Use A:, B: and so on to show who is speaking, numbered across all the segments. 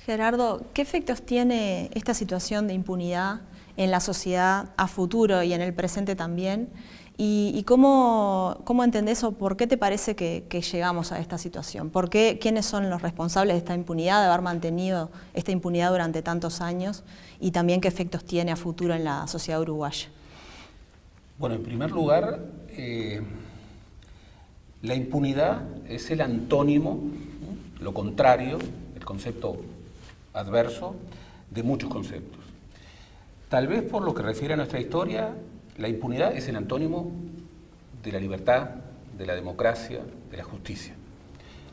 A: Gerardo, ¿qué efectos tiene esta situación de impunidad en la sociedad a futuro y en el presente también? ¿Y cómo entendés o por qué te parece que llegamos a esta situación? ¿Por qué, quiénes son los responsables de esta impunidad, de haber mantenido esta impunidad durante tantos años? Y también qué efectos tiene a futuro en la sociedad uruguaya.
B: Bueno, en primer lugar, la impunidad es el antónimo, lo contrario, el concepto adverso de muchos conceptos. Tal vez por lo que refiere a nuestra historia, la impunidad es el antónimo de la libertad, de la democracia, de la justicia.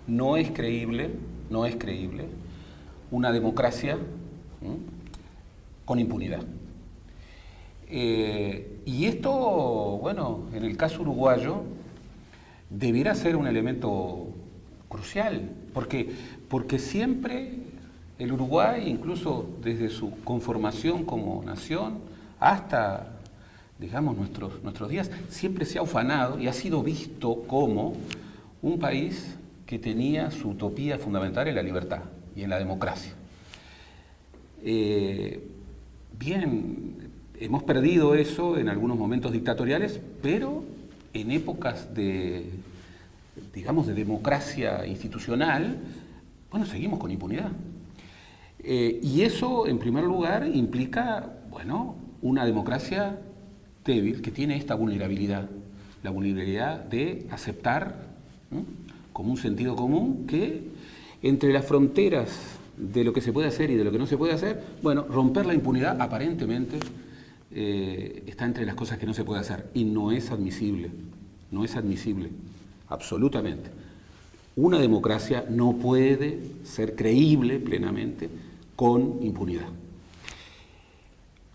B: No es creíble una democracia con impunidad. Y esto, bueno, en el caso uruguayo, debiera ser un elemento crucial, porque siempre el Uruguay, incluso desde su conformación como nación hasta, digamos, nuestros días, siempre se ha ufanado y ha sido visto como un país que tenía su utopía fundamental en la libertad y en la democracia. Bien, hemos perdido eso en algunos momentos dictatoriales, pero en épocas de, digamos, de democracia institucional, bueno, seguimos con impunidad. Y eso, en primer lugar, implica, bueno, una democracia débil que tiene esta vulnerabilidad, la vulnerabilidad de aceptar como un sentido común que entre las fronteras de lo que se puede hacer y de lo que no se puede hacer, bueno, romper la impunidad aparentemente está entre las cosas que no se puede hacer y no es admisible, absolutamente. Una democracia no puede ser creíble plenamente con impunidad.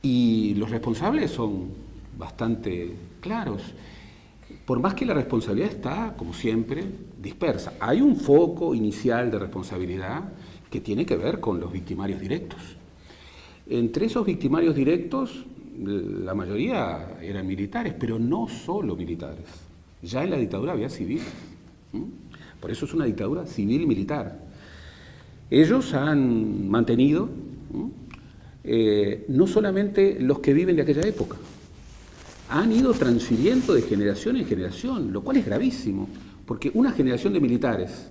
B: Y los responsables son bastante claros, por más que la responsabilidad está, como siempre, dispersa. Hay un foco inicial de responsabilidad que tiene que ver con los victimarios directos. Entre esos victimarios directos, la mayoría eran militares, pero no solo militares. Ya en la dictadura había civiles. Por eso es una dictadura civil-militar. Ellos han mantenido no solamente los que viven de aquella época, han ido transfiriendo de generación en generación, lo cual es gravísimo, porque una generación de militares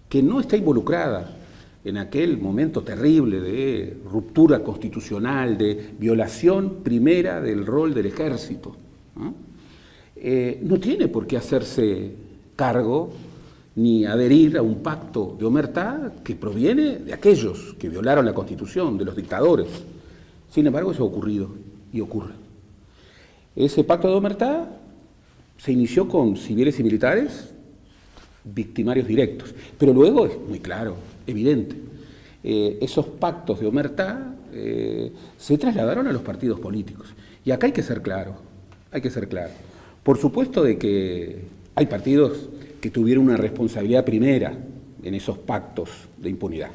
B: que no está involucrada en aquel momento terrible de ruptura constitucional, de violación primera del rol del ejército, no tiene por qué hacerse cargo ni adherir a un pacto de omertá que proviene de aquellos que violaron la Constitución, de los dictadores. Sin embargo, eso ha ocurrido y ocurre. Ese pacto de omertá se inició con civiles y militares, victimarios directos, pero luego es muy claro, evidente, esos pactos de omertá se trasladaron a los partidos políticos. Y acá hay que ser claro, Por supuesto de que hay partidos que tuvieron una responsabilidad primera en esos pactos de impunidad,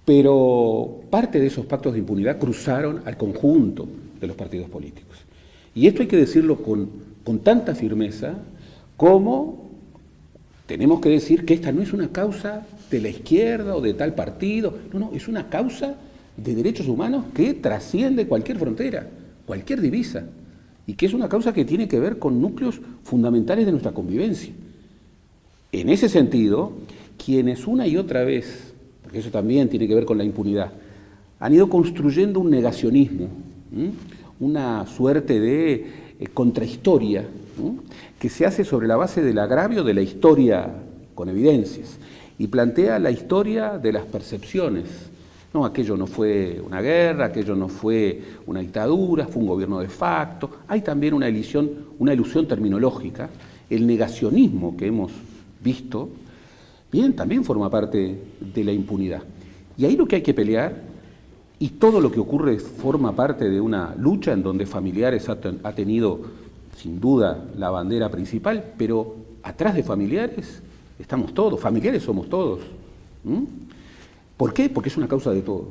B: pero parte de esos pactos de impunidad cruzaron al conjunto de los partidos políticos. Y esto hay que decirlo con tanta firmeza como tenemos que decir que esta no es una causa de la izquierda o de tal partido, no, es una causa de derechos humanos que trasciende cualquier frontera, cualquier divisa, y que es una causa que tiene que ver con núcleos fundamentales de nuestra convivencia. En ese sentido, quienes una y otra vez, porque eso también tiene que ver con la impunidad, han ido construyendo un negacionismo, una suerte de contrahistoria, que se hace sobre la base del agravio de la historia con evidencias y plantea la historia de las percepciones. No, aquello no fue una guerra, aquello no fue una dictadura, fue un gobierno de facto. Hay también una ilusión terminológica. El negacionismo que hemos visto, bien, también forma parte de la impunidad. Y ahí lo que hay que pelear, y todo lo que ocurre forma parte de una lucha en donde Familiares ha tenido, sin duda, la bandera principal, pero atrás de Familiares estamos todos, familiares somos todos. ¿Por qué? Porque es una causa de todos.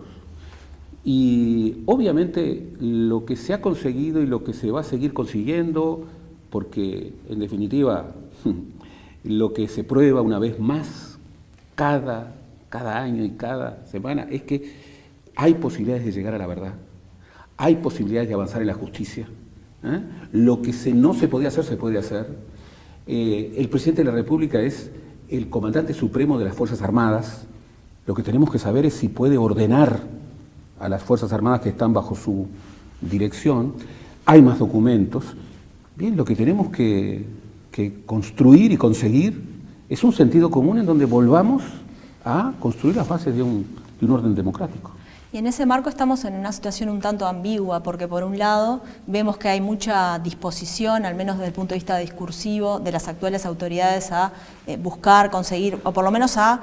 B: Y obviamente lo que se ha conseguido y lo que se va a seguir consiguiendo, porque en definitiva lo que se prueba una vez más cada año y cada semana es que hay posibilidades de llegar a la verdad, hay posibilidades de avanzar en la justicia. Lo que no se podía hacer, se puede hacer. El presidente de la República es el comandante supremo de las Fuerzas Armadas. Lo que tenemos que saber es si puede ordenar a las Fuerzas Armadas que están bajo su dirección. Hay más documentos. Bien, lo que tenemos que construir y conseguir es un sentido común en donde volvamos a construir las bases de un orden democrático.
A: Y en ese marco estamos en una situación un tanto ambigua, porque por un lado vemos que hay mucha disposición, al menos desde el punto de vista discursivo, de las actuales autoridades a buscar, conseguir, o por lo menos a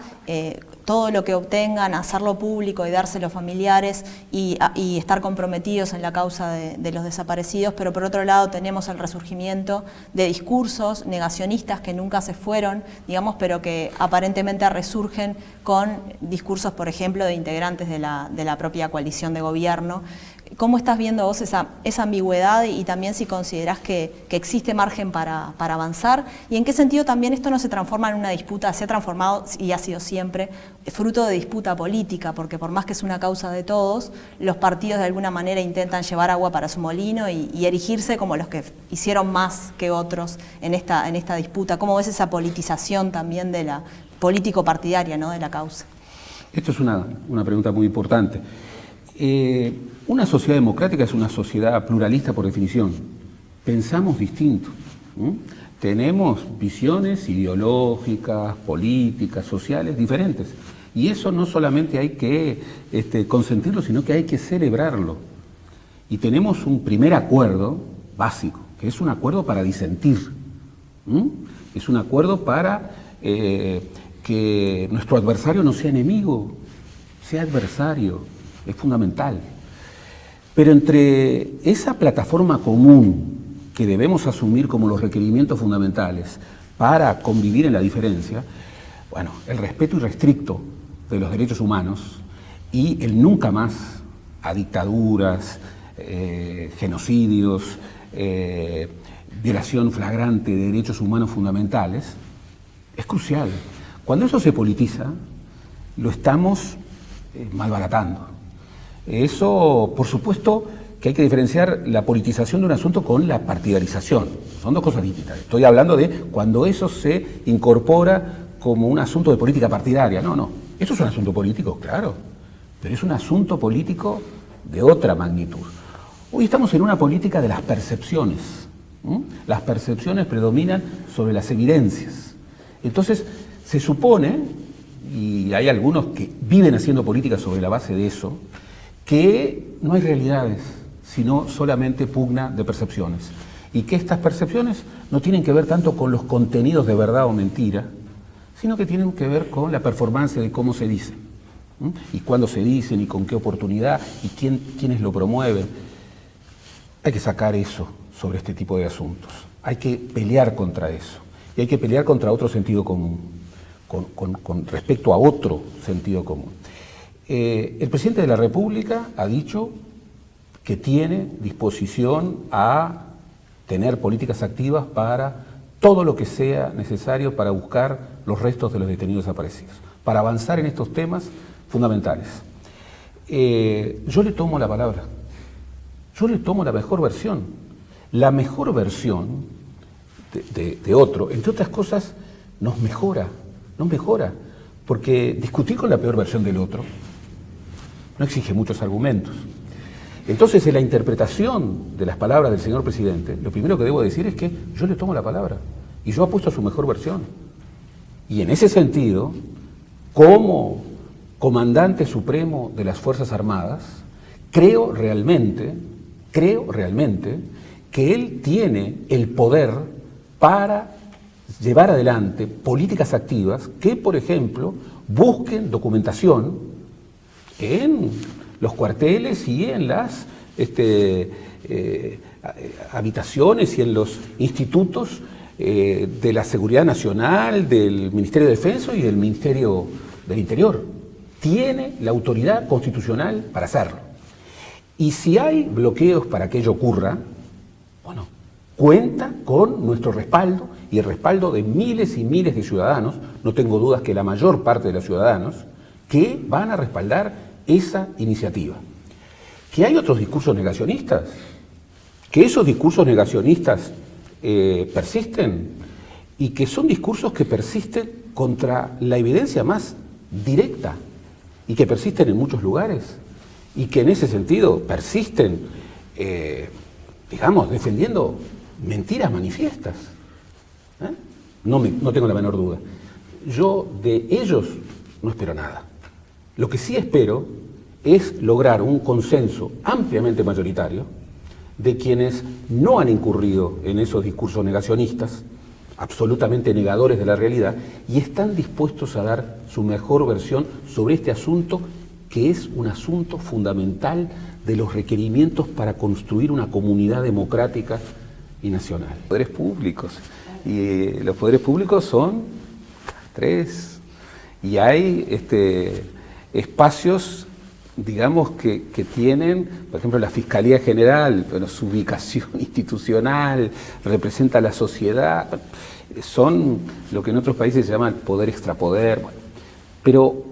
A: todo lo que obtengan, hacerlo público y dárselo a familiares y estar comprometidos en la causa de los desaparecidos, pero por otro lado tenemos el resurgimiento de discursos negacionistas que nunca se fueron, digamos, pero que aparentemente resurgen con discursos, por ejemplo, de integrantes de la propia coalición de gobierno. ¿Cómo estás viendo vos esa ambigüedad y también si considerás que existe margen para avanzar? ¿Y en qué sentido también esto no se transforma en una disputa, se ha transformado y ha sido siempre fruto de disputa política? Porque por más que es una causa de todos, los partidos de alguna manera intentan llevar agua para su molino y erigirse como los que hicieron más que otros en esta disputa. ¿Cómo ves esa politización también de la político-partidaria, ¿no?, de la causa?
B: Esto es una pregunta muy importante. Una sociedad democrática es una sociedad pluralista por definición. Pensamos distinto. Tenemos visiones ideológicas, políticas, sociales diferentes. Y eso no solamente hay que consentirlo, sino que hay que celebrarlo. Y tenemos un primer acuerdo básico, que es un acuerdo para disentir. Es un acuerdo para que nuestro adversario no sea enemigo, sea adversario. Es fundamental. Pero entre esa plataforma común que debemos asumir como los requerimientos fundamentales para convivir en la diferencia, bueno, el respeto irrestricto de los derechos humanos y el nunca más a dictaduras, genocidios, violación flagrante de derechos humanos fundamentales, es crucial. Cuando eso se politiza, lo estamos malbaratando. Eso, por supuesto, que hay que diferenciar la politización de un asunto con la partidarización. Son dos cosas distintas. Estoy hablando de cuando eso se incorpora como un asunto de política partidaria. No. Eso es un asunto político, claro, pero es un asunto político de otra magnitud. Hoy estamos en una política de las percepciones. Las percepciones predominan sobre las evidencias. Entonces, se supone, y hay algunos que viven haciendo política sobre la base de eso, que no hay realidades, sino solamente pugna de percepciones. Y que estas percepciones no tienen que ver tanto con los contenidos de verdad o mentira, sino que tienen que ver con la performance de cómo se dicen, y cuándo se dicen, y con qué oportunidad, y quiénes lo promueven. Hay que sacar eso sobre este tipo de asuntos. Hay que pelear contra eso. Y hay que pelear contra otro sentido común, con respecto a otro sentido común. El presidente de la República ha dicho que tiene disposición a tener políticas activas para todo lo que sea necesario para buscar los restos de los detenidos desaparecidos, para avanzar en estos temas fundamentales. Yo le tomo la palabra, yo le tomo la mejor versión. La mejor versión de otro, entre otras cosas, nos mejora, porque discutir con la peor versión del otro no exige muchos argumentos. Entonces, en la interpretación de las palabras del señor presidente, lo primero que debo decir es que yo le tomo la palabra y yo apuesto a su mejor versión. Y en ese sentido, como comandante supremo de las Fuerzas Armadas, creo realmente que él tiene el poder para llevar adelante políticas activas que, por ejemplo, busquen documentación en los cuarteles y en las habitaciones y en los institutos de la Seguridad Nacional, del Ministerio de Defensa y del Ministerio del Interior. Tiene la autoridad constitucional para hacerlo. Y si hay bloqueos para que ello ocurra, bueno, cuenta con nuestro respaldo y el respaldo de miles y miles de ciudadanos, no tengo dudas que la mayor parte de los ciudadanos, que van a respaldar esa iniciativa. ¿Que hay otros discursos negacionistas? ¿Que esos discursos negacionistas persisten? Y que son discursos que persisten contra la evidencia más directa y que persisten en muchos lugares y que en ese sentido persisten, digamos, defendiendo mentiras manifiestas. No tengo la menor duda. Yo de ellos no espero nada. Lo que sí espero es lograr un consenso ampliamente mayoritario de quienes no han incurrido en esos discursos negacionistas, absolutamente negadores de la realidad, y están dispuestos a dar su mejor versión sobre este asunto, que es un asunto fundamental de los requerimientos para construir una comunidad democrática y nacional. Poderes públicos. Y los poderes públicos son 3. Y hay espacios, digamos, que tienen, por ejemplo, la Fiscalía General, pero su ubicación institucional, representa a la sociedad, son lo que en otros países se llama el poder extrapoder. Bueno, pero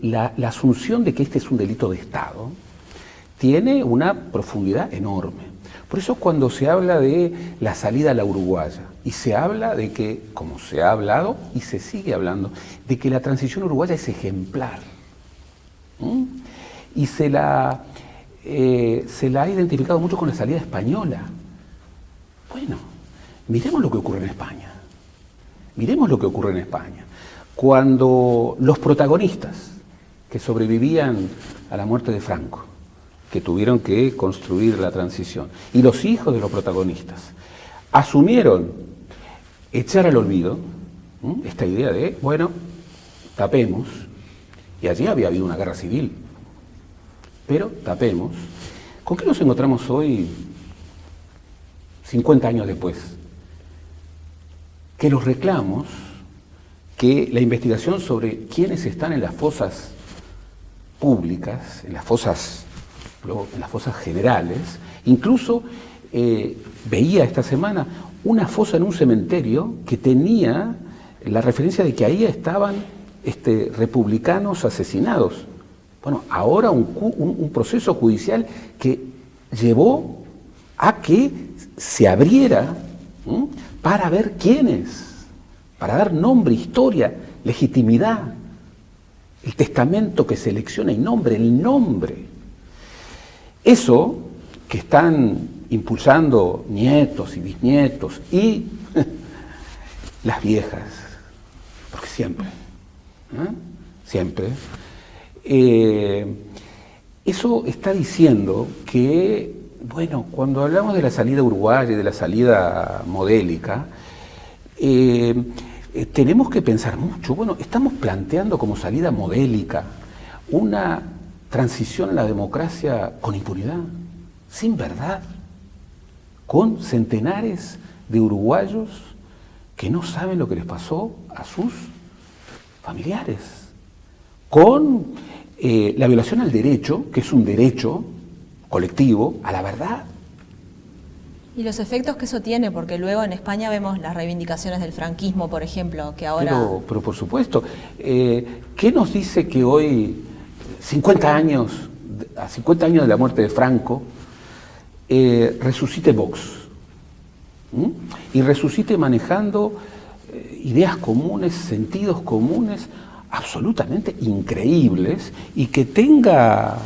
B: la asunción de que este es un delito de Estado tiene una profundidad enorme. Por eso cuando se habla de la salida a la uruguaya, y se habla de que, como se ha hablado y se sigue hablando, de que la transición uruguaya es ejemplar, y se la ha identificado mucho con la salida española. Bueno, miremos lo que ocurre en España. Miremos lo que ocurre en España. Cuando los protagonistas que sobrevivían a la muerte de Franco, que tuvieron que construir la transición, y los hijos de los protagonistas asumieron echar al olvido esta idea de, bueno, tapemos, y allí había habido una guerra civil, pero tapemos. ¿Con qué nos encontramos hoy, 50 años después? Que los reclamos, que la investigación sobre quiénes están en las fosas públicas, en las fosas generales, incluso veía esta semana una fosa en un cementerio que tenía la referencia de que ahí estaban republicanos asesinados. Bueno, ahora un proceso judicial que llevó a que se abriera para ver quiénes, para dar nombre, historia, legitimidad, el testamento que selecciona y nombre, el nombre. Eso que están impulsando nietos y bisnietos y las viejas, porque siempre, eso está diciendo que, bueno, cuando hablamos de la salida uruguaya y de la salida modélica, tenemos que pensar mucho. Bueno, estamos planteando como salida modélica una transición a la democracia con impunidad, sin verdad, con centenares de uruguayos que no saben lo que les pasó a sus familiares, con la violación al derecho, que es un derecho colectivo, a la verdad.
A: Y los efectos que eso tiene, porque luego en España vemos las reivindicaciones del franquismo, por ejemplo, que ahora...
B: Pero por supuesto, ¿qué nos dice que hoy, a 50 años de la muerte de Franco, resucite Vox? Y resucite manejando ideas comunes, sentidos comunes, absolutamente increíbles, y que tenga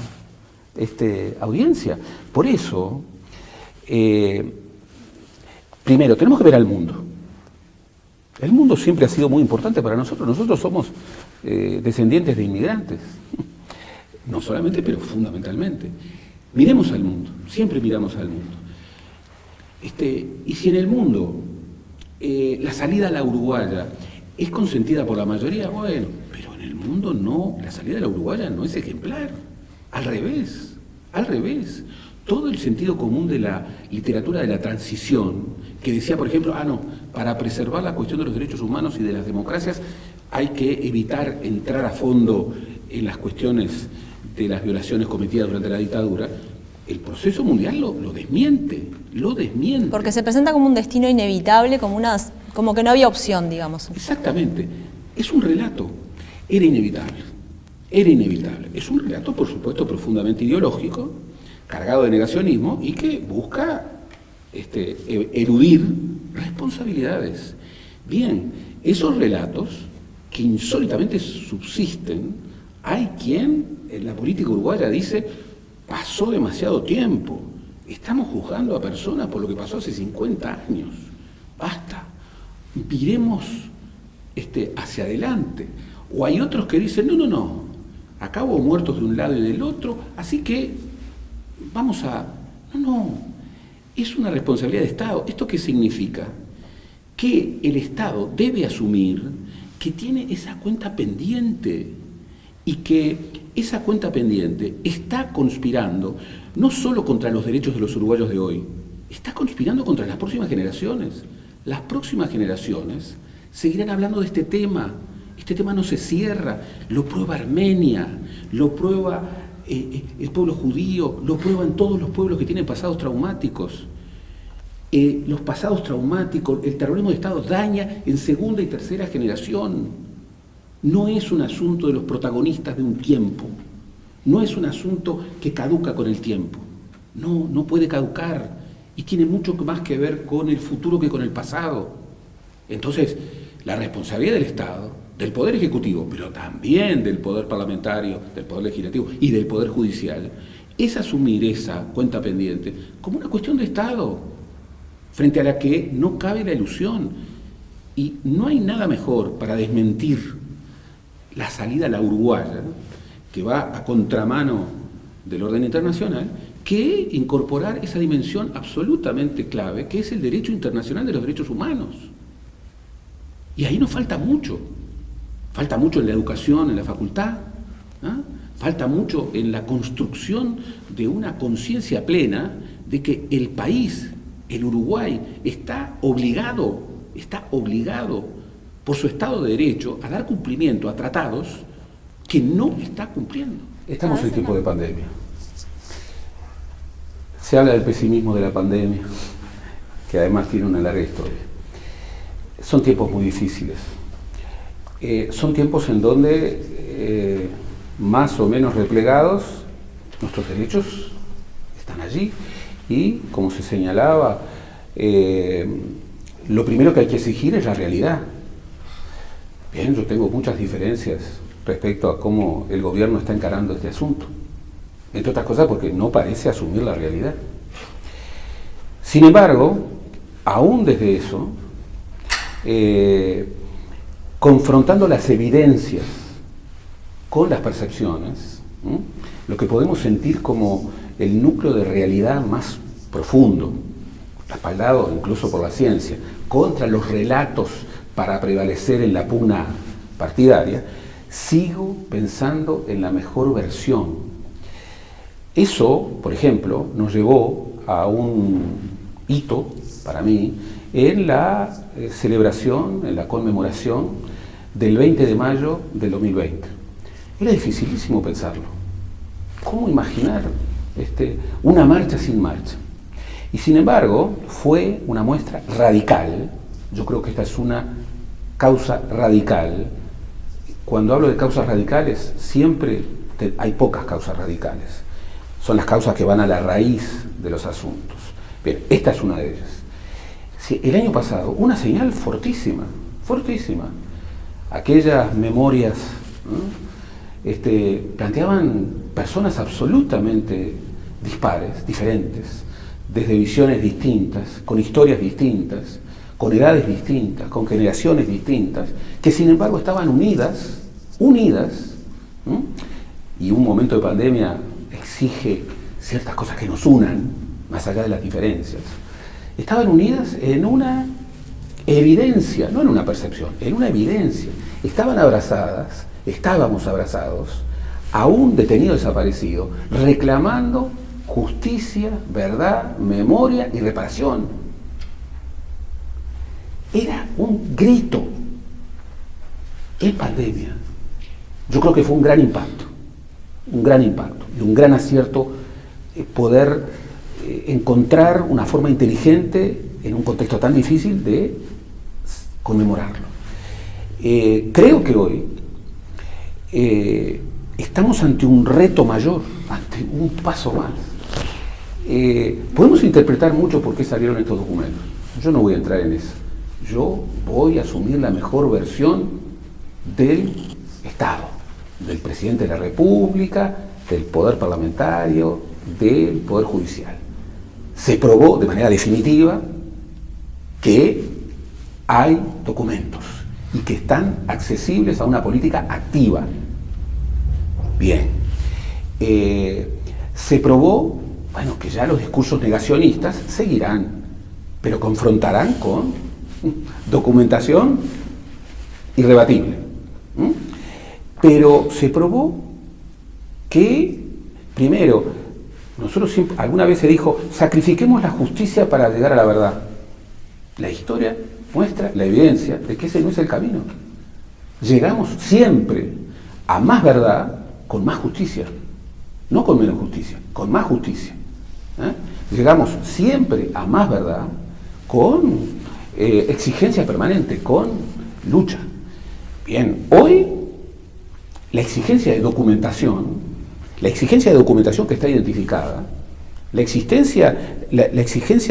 B: audiencia. Por eso, primero, tenemos que ver al mundo. El mundo siempre ha sido muy importante para nosotros. Nosotros somos descendientes de inmigrantes. No solamente, pero fundamentalmente. Miremos al mundo, siempre miramos al mundo. Y si en el mundo la salida a la uruguaya es consentida por la mayoría, bueno, pero en el mundo no, la salida a la uruguaya no es ejemplar. Al revés. Todo el sentido común de la literatura de la transición, que decía, por ejemplo, para preservar la cuestión de los derechos humanos y de las democracias hay que evitar entrar a fondo en las cuestiones de las violaciones cometidas durante la dictadura. El proceso mundial lo desmiente.
A: Porque se presenta como un destino inevitable, como que no había opción, digamos.
B: Exactamente. Es un relato. Era inevitable. Era inevitable. Es un relato, por supuesto, profundamente ideológico, cargado de negacionismo y que busca eludir responsabilidades. Bien, esos relatos que insólitamente subsisten, hay quien en la política uruguaya dice, pasó demasiado tiempo, estamos juzgando a personas por lo que pasó hace 50 años, basta, miremos hacia adelante. O hay otros que dicen, no, acá hubo muertos de un lado y del otro, así que vamos a... No, es una responsabilidad de Estado. ¿Esto qué significa? Que el Estado debe asumir que tiene esa cuenta pendiente y que esa cuenta pendiente está conspirando no solo contra los derechos de los uruguayos de hoy, está conspirando contra las próximas generaciones. Las próximas generaciones seguirán hablando de este tema. Este tema no se cierra, lo prueba Armenia, lo prueba el pueblo judío, lo prueban todos los pueblos que tienen pasados traumáticos. Los pasados traumáticos, el terrorismo de Estado daña en segunda y tercera generación. No es un asunto de los protagonistas de un tiempo, no es un asunto que caduca con el tiempo. No puede caducar y tiene mucho más que ver con el futuro que con el pasado. Entonces, la responsabilidad del Estado, del Poder Ejecutivo, pero también del Poder Parlamentario, del Poder Legislativo y del Poder Judicial, es asumir esa cuenta pendiente como una cuestión de Estado, frente a la que no cabe la ilusión. Y no hay nada mejor para desmentir la salida a la uruguaya, ¿no?, que va a contramano del orden internacional, que incorporar esa dimensión absolutamente clave, que es el derecho internacional de los derechos humanos. Y ahí nos falta mucho. Falta mucho en la educación, en la facultad, ¿ah? Falta mucho en la construcción de una conciencia plena de que el país, el Uruguay, está obligado por su Estado de Derecho a dar cumplimiento a tratados que no está cumpliendo. Estamos en tiempo de pandemia. Se habla del pesimismo de la pandemia, que además tiene una larga historia. Son tiempos muy difíciles. Son tiempos en donde, más o menos replegados, nuestros derechos están allí y, como se señalaba, lo primero que hay que exigir es la realidad. Bien, yo tengo muchas diferencias respecto a cómo el gobierno está encarando este asunto, entre otras cosas porque no parece asumir la realidad. Sin embargo, aún desde eso, confrontando las evidencias con las percepciones, lo que podemos sentir como el núcleo de realidad más profundo, respaldado incluso por la ciencia, contra los relatos para prevalecer en la pugna partidaria, sigo pensando en la mejor versión. Eso, por ejemplo, nos llevó a un hito, para mí, en la celebración, en la conmemoración del 20 de mayo del 2020. Era dificilísimo pensarlo. ¿Cómo imaginar una marcha sin marcha? Y sin embargo, fue una muestra radical. Yo creo que esta es una causa radical. Cuando hablo de causas radicales, siempre hay pocas causas radicales. Son las causas que van a la raíz de los asuntos. Bien, esta es una de ellas. Sí, el año pasado, una señal fortísima, aquellas memorias, ¿no?, planteaban personas absolutamente dispares, diferentes, desde visiones distintas, con historias distintas, con edades distintas, con generaciones distintas, que sin embargo estaban unidas, ¿no? Y un momento de pandemia exige ciertas cosas que nos unan, más allá de las diferencias. Estaban unidas en una evidencia, no en una percepción, en una evidencia. Estábamos abrazados a un detenido desaparecido, reclamando justicia, verdad, memoria y reparación. Era un grito en pandemia. Yo creo que fue un gran impacto y un gran acierto poder encontrar una forma inteligente en un contexto tan difícil de conmemorarlo. Creo que hoy estamos ante un reto mayor, ante un paso más. Podemos interpretar mucho por qué salieron estos documentos. Yo no voy a entrar en eso. Yo voy a asumir la mejor versión del Estado, del presidente de la República, del poder parlamentario, del poder judicial. Se probó de manera definitiva que hay documentos y que están accesibles a una política activa. Bien. Se probó, bueno, que ya los discursos negacionistas seguirán, pero confrontarán con documentación irrebatible. Pero se probó que, primero, nosotros siempre, alguna vez se dijo, sacrifiquemos la justicia para llegar a la verdad. La historia muestra la evidencia de que ese no es el camino. Llegamos siempre a más verdad con más justicia, no con menos justicia, con más justicia. Llegamos siempre a más verdad con exigencia permanente, con lucha. Bien, hoy la exigencia de documentación que está identificada, la exigencia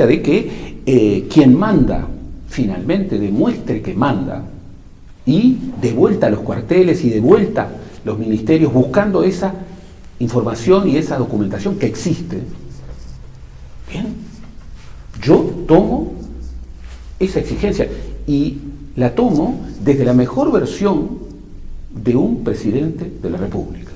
B: de que quien manda finalmente demuestre que manda y de vuelta a los cuarteles y de vuelta los ministerios buscando esa información y esa documentación que existe. Bien, yo tomo esa exigencia y la tomo desde la mejor versión de un presidente de la República.